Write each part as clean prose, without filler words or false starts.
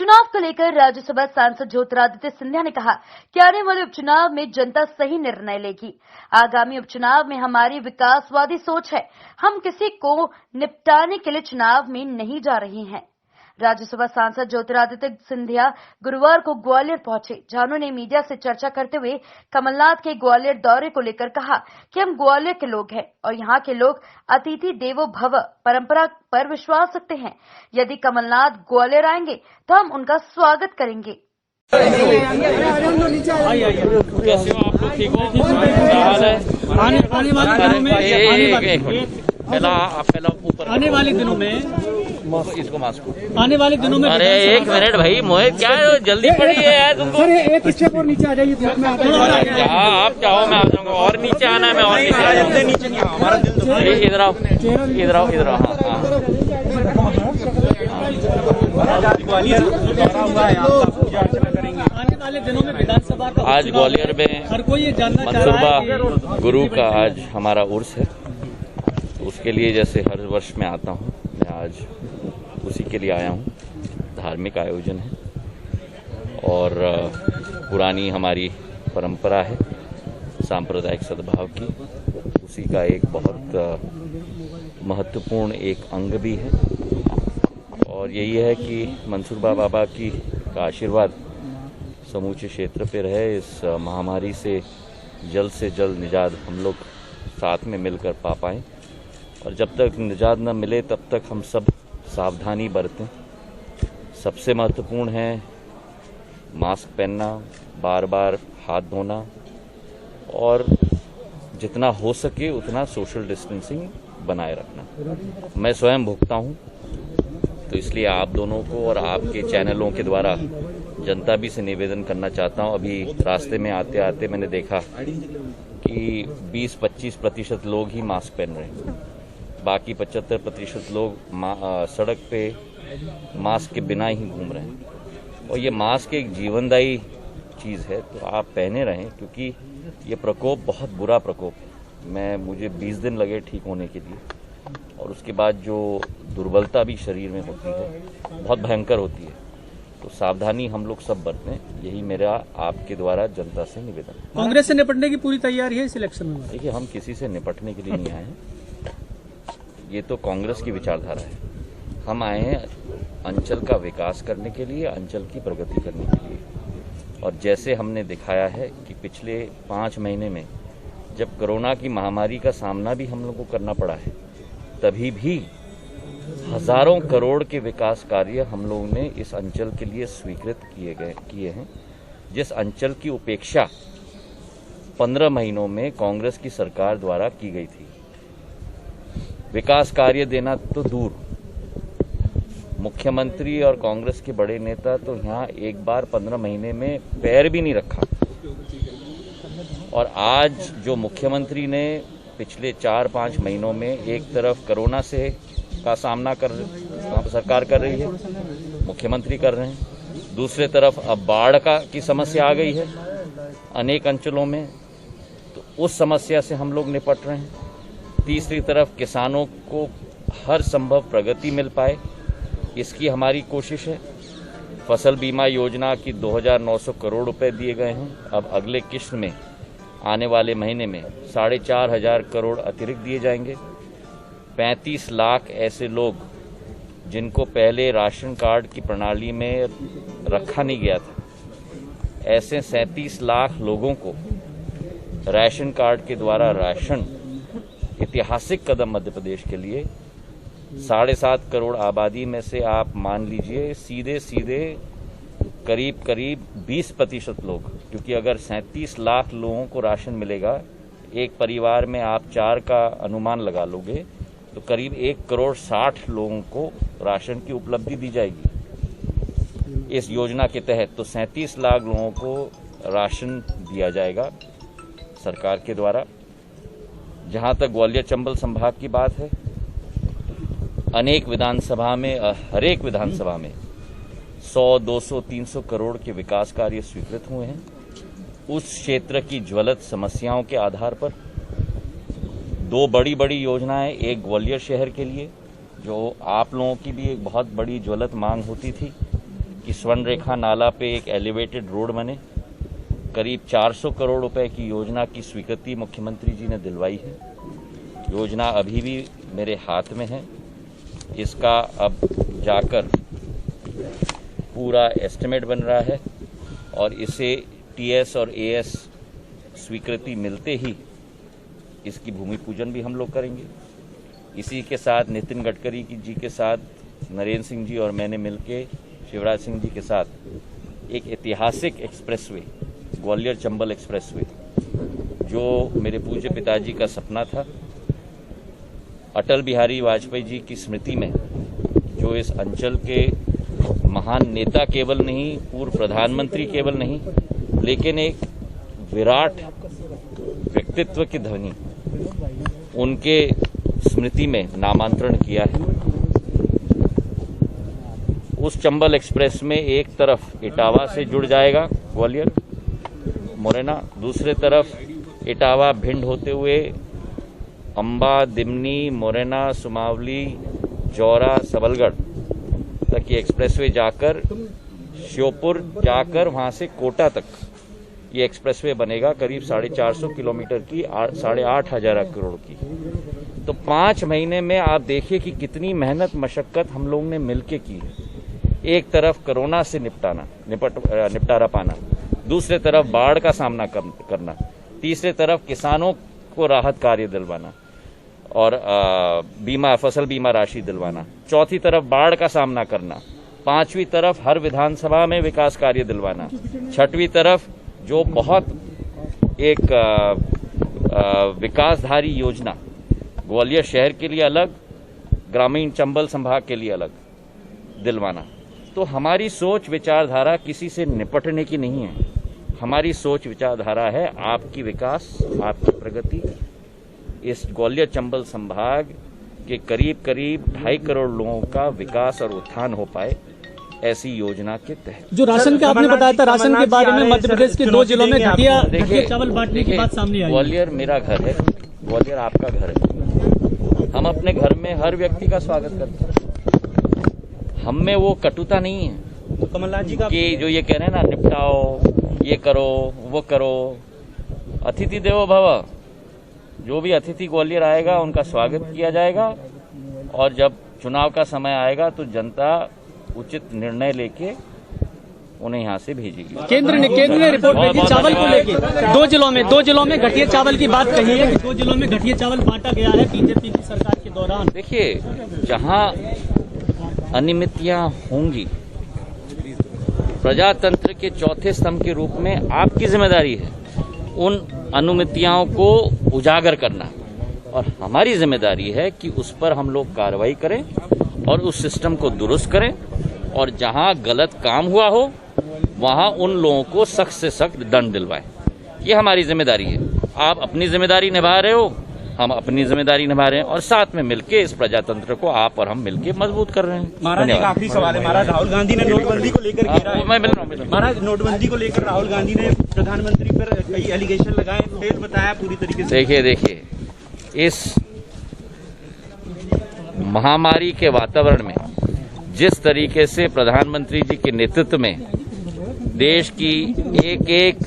उपचुनाव को लेकर राज्यसभा सांसद ज्योतिरादित्य सिंधिया ने कहा कि आने वाले उपचुनाव में जनता सही निर्णय लेगी। आगामी उपचुनाव में हमारी विकासवादी सोच है। हम किसी को निपटाने के लिए चुनाव में नहीं जा रहे हैं। राज्यसभा सांसद ज्योतिरादित्य सिंधिया गुरुवार को ग्वालियर पहुंचे, जहां उन्होंने मीडिया से चर्चा करते हुए कमलनाथ के ग्वालियर दौरे को लेकर कहा कि हम ग्वालियर के लोग हैं और यहां के लोग अतिथि देवो भव परंपरा पर विश्वास रखते हैं। यदि कमलनाथ ग्वालियर आएंगे तो हम उनका स्वागत करेंगे। आने वाले दिनों में इसको मास्क आने वाले दिनों में अरे एक मिनट भाई मोहित, क्या है जल्दी पड़ी है यार तुमको। सर एक स्टेप और नीचे आ जाइए। हाँ आप चाहो मैं आ जाऊंगा, और नीचे आना है मैं और नीचे आ जाऊंगा। इधर आओ इधर आओ इधर आओ। आने वाले दिनों में विधानसभा का आज ग्वालियर में हर कोई ये जानना चाह मंसूरबा रहा है गुरु का आज हमारा उर्स है। तो उसके लिए जैसे हर वर्ष में आता हूँ, मैं आज उसी के लिए आया हूँ। धार्मिक आयोजन है और पुरानी हमारी परंपरा है सांप्रदायिक सद्भाव की, उसी का एक बहुत महत्वपूर्ण एक अंग भी है। और यही है कि मंसूरबा बाबा की का आशीर्वाद समूचे क्षेत्र पर रहे। इस महामारी से जल्द निजात हम लोग साथ में मिलकर पा पाएं, और जब तक निजात न मिले तब तक हम सब सावधानी बरतें। सबसे महत्वपूर्ण है मास्क पहनना, बार बार हाथ धोना, और जितना हो सके उतना सोशल डिस्टेंसिंग बनाए रखना। मैं स्वयं भुगता हूँ, तो इसलिए आप दोनों को और आपके चैनलों के द्वारा जनता भी से निवेदन करना चाहता हूँ। अभी रास्ते में आते आते मैंने देखा कि 20-25% लोग ही मास्क पहन रहे हैं, बाकी 75% लोग सड़क पे मास्क के बिना ही घूम रहे हैं। और ये मास्क एक जीवनदायी चीज़ है, तो आप पहने रहें, क्योंकि ये प्रकोप बहुत बुरा प्रकोप है। मुझे 20 दिन लगे ठीक होने के लिए, और उसके बाद जो दुर्बलता भी शरीर में होती है बहुत भयंकर होती है। तो सावधानी हम लोग सब बरतें, यही मेरा आपके द्वारा जनता से निवेदन है। कांग्रेस से निपटने की पूरी तैयारी है इस इलेक्शन में? देखिए, हम किसी से निपटने के लिए नहीं आए हैं, ये तो कांग्रेस की विचारधारा है। हम आए हैं अंचल का विकास करने के लिए, अंचल की प्रगति करने के लिए। और जैसे हमने दिखाया है कि पिछले 5 महीने में जब कोरोना की महामारी का सामना भी हम लोग को करना पड़ा है, तभी भी हजारों करोड़ के विकास कार्य हम लोगों ने इस अंचल के लिए स्वीकृत किए हैं, जिस अंचल की उपेक्षा 15 महीनों में कांग्रेस की सरकार द्वारा की गई थी। विकास कार्य देना तो दूर, मुख्यमंत्री और कांग्रेस के बड़े नेता तो यहाँ एक बार 15 महीने में पैर भी नहीं रखा। और आज जो मुख्यमंत्री ने पिछले 4-5 महीनों में एक तरफ कोरोना से का सामना सरकार कर रही है, मुख्यमंत्री कर रहे हैं, दूसरे तरफ अब बाढ़ की समस्या आ गई है अनेक अंचलों में, तो उस समस्या से हम लोग निपट रहे हैं। तीसरी तरफ किसानों को हर संभव प्रगति मिल पाए, इसकी हमारी कोशिश है। फसल बीमा योजना की 2,900 करोड़ रुपए दिए गए हैं। अब अगले किश्त में आने वाले महीने में 4,500 करोड़ अतिरिक्त दिए जाएंगे। 35 लाख ऐसे लोग जिनको पहले राशन कार्ड की प्रणाली में रखा नहीं गया था, ऐसे 37 लाख लोगों को राशन कार्ड के द्वारा राशन, ऐतिहासिक कदम मध्य प्रदेश के लिए। 7.5 करोड़ आबादी में से आप मान लीजिए सीधे करीब 20% लोग, क्योंकि अगर 37 लाख लोगों को राशन मिलेगा, एक परिवार में आप 4 का अनुमान लगा लोगे, तो करीब 1 करोड़ 60 लोगों को राशन की उपलब्धि दी जाएगी इस योजना के तहत। तो 37 लाख लोगों को राशन दिया जाएगा सरकार के द्वारा। जहां तक ग्वालियर चंबल संभाग की बात है, अनेक विधानसभा में, हर एक विधानसभा में 100, 200, 300 करोड़ के विकास कार्य स्वीकृत हुए हैं। उस क्षेत्र की ज्वलंत समस्याओं के आधार पर 2 बड़ी योजनाएं, एक ग्वालियर शहर के लिए जो आप लोगों की भी एक बहुत बड़ी ज्वलंत मांग होती थी कि स्वर्ण रेखा नाला पे एक एलिवेटेड रोड बने। करीब 400 करोड़ रुपए की योजना की स्वीकृति मुख्यमंत्री जी ने दिलवाई है। योजना अभी भी मेरे हाथ में है। इसका अब जाकर पूरा एस्टिमेट बन रहा है और इसे टीएस और एएस स्वीकृति मिलते ही इसकी भूमि पूजन भी हम लोग करेंगे। इसी के साथ नितिन गडकरी जी के साथ नरेंद्र सिंह जी और मैंने मिलके शिवराज सिंह जी के साथ एक ऐतिहासिक एक्सप्रेसवे ग्वालियर चंबल एक्सप्रेसवे, जो मेरे पूज्य पिताजी का सपना था, अटल बिहारी वाजपेयी जी की स्मृति में, जो इस अंचल के महान नेता केवल नहीं, पूर्व प्रधानमंत्री केवल नहीं, लेकिन एक विराट व्यक्तित्व के धनी, उनके स्मृति में नामांतरण किया है। उस चंबल एक्सप्रेस में एक तरफ इटावा से जुड़ जाएगा ग्वालियर मोरेना, दूसरे तरफ इटावा भिंड होते हुए अंबा, दिमनी, मोरेना, सुमावली, जौरा, सबलगढ़ तक ये एक्सप्रेसवे जाकर श्योपुर जाकर वहां से कोटा तक ये एक्सप्रेसवे बनेगा, करीब 450 किलोमीटर की, 8,500 करोड़ की। तो 5 महीने में आप देखिए कि कितनी मेहनत मशक्कत हम लोगों ने मिलके की है। एक तरफ कोरोना से निपटारा पाना, दूसरे तरफ बाढ़ का सामना करना, तीसरे तरफ किसानों को राहत कार्य दिलवाना और फसल बीमा राशि दिलवाना, चौथी तरफ बाढ़ का सामना करना, पांचवी तरफ हर विधानसभा में विकास कार्य दिलवाना, छठवीं तरफ जो बहुत एक विकासधारी योजना ग्वालियर शहर के लिए अलग, ग्रामीण चंबल संभाग के लिए अलग दिलवाना। तो हमारी सोच विचारधारा किसी से निपटने की नहीं है। हमारी सोच विचारधारा है आपकी विकास, आपकी प्रगति, इस ग्वालियर चंबल संभाग के करीब 2.5 करोड़ लोगों का विकास और उत्थान हो पाए, ऐसी योजना के तहत। जो राशन का आपने बताया था, राशन के बारे में मध्य प्रदेश के 2 जिलों में घटिया चावल बांटने की बात सामने आई। ग्वालियर मेरा घर है, ग्वालियर आपका घर है। हम अपने घर में हर व्यक्ति का स्वागत करते हैं। हम में वो कटुता नहीं है कमलनाथ जी का कि जो ये कह रहे हैं ना, निपटाओ, ये करो, वो करो। अतिथि देवो भव, जो भी अतिथि ग्वालियर आएगा उनका स्वागत किया जाएगा और जब चुनाव का समय आएगा तो जनता उचित निर्णय लेके उन्हें यहाँ से भेजेगी। केंद्र ने रिपोर्ट भेजी चावल को लेकर। 2 जिलों में घटिया चावल की बात कही है कि 2 जिलों में घटिया चावल बांटा गया है बीजेपी की सरकार के दौरान। देखिए, जहाँ अनियमितियां होंगी, प्रजातंत्र के चौथे स्तंभ के रूप में आपकी जिम्मेदारी है उन अनियमितियों को उजागर करना, और हमारी जिम्मेदारी है कि उस पर हम लोग कार्रवाई करें और उस सिस्टम को दुरुस्त करें, और जहां गलत काम हुआ हो वहां उन लोगों को सख्त से सख्त दंड दिलवाएं। ये हमारी जिम्मेदारी है। आप अपनी जिम्मेदारी निभा रहे हो, हम अपनी जिम्मेदारी निभा रहे हैं, और साथ में मिलकर इस प्रजातंत्र को आप और हम मिलकर मजबूत कर रहे हैं। महाराज, एक आखिरी सवाल है। महाराज, राहुल गांधी ने नोटबंदी को लेकर महाराज नोटबंदी को लेकर राहुल गांधी ने प्रधानमंत्री पर कई एलिगेशन लगाए, फिर बताया पूरी तरीके से। देखिए, इस महामारी के वातावरण में जिस तरीके से प्रधानमंत्री जी के नेतृत्व में देश की एक एक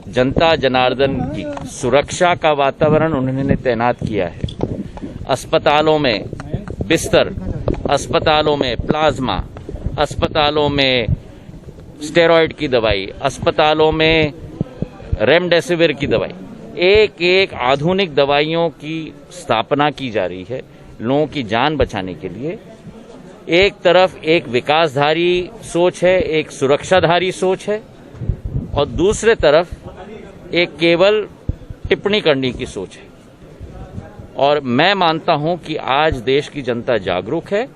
जनता जनार्दन की सुरक्षा का वातावरण उन्होंने तैनात किया है। अस्पतालों में बिस्तर, अस्पतालों में प्लाज्मा, अस्पतालों में स्टेरॉइड की दवाई, अस्पतालों में रेमडेसिविर की दवाई, एक एक आधुनिक दवाइयों की स्थापना की जा रही है लोगों की जान बचाने के लिए। एक तरफ एक विकासधारी सोच है, एक सुरक्षाधारी सोच है, और दूसरे तरफ एक केवल टिप्पणी करने की सोच है। और मैं मानता हूं कि आज देश की जनता जागरूक है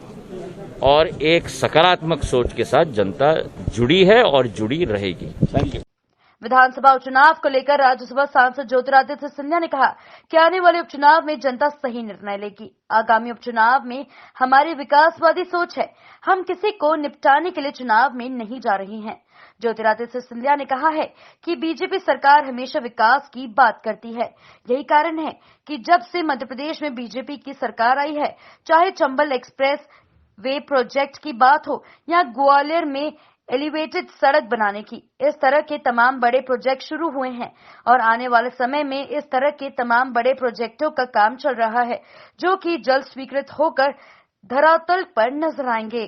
और एक सकारात्मक सोच के साथ जनता जुड़ी है और जुड़ी रहेगी। Thank you. विधानसभा उपचुनाव को लेकर राज्यसभा सांसद ज्योतिरादित्य सिंधिया ने कहा कि आने वाले उपचुनाव में जनता सही निर्णय लेगी। आगामी उपचुनाव में हमारी विकासवादी सोच है। हम किसी को निपटाने के लिए चुनाव में नहीं जा रहे हैं। ज्योतिरादित्य सिंधिया ने कहा है कि बीजेपी सरकार हमेशा विकास की बात करती है। यही कारण है कि जब से मध्य प्रदेश में बीजेपी की सरकार आई है, चाहे चंबल एक्सप्रेस वे प्रोजेक्ट की बात हो या ग्वालियर में एलिवेटेड सड़क बनाने की। इस तरह के तमाम बड़े प्रोजेक्ट शुरू हुए हैं और आने वाले समय में इस तरह के तमाम बड़े प्रोजेक्टों का काम चल रहा है, जो कि जल्द स्वीकृत होकर धरातल पर नजर आएंगे।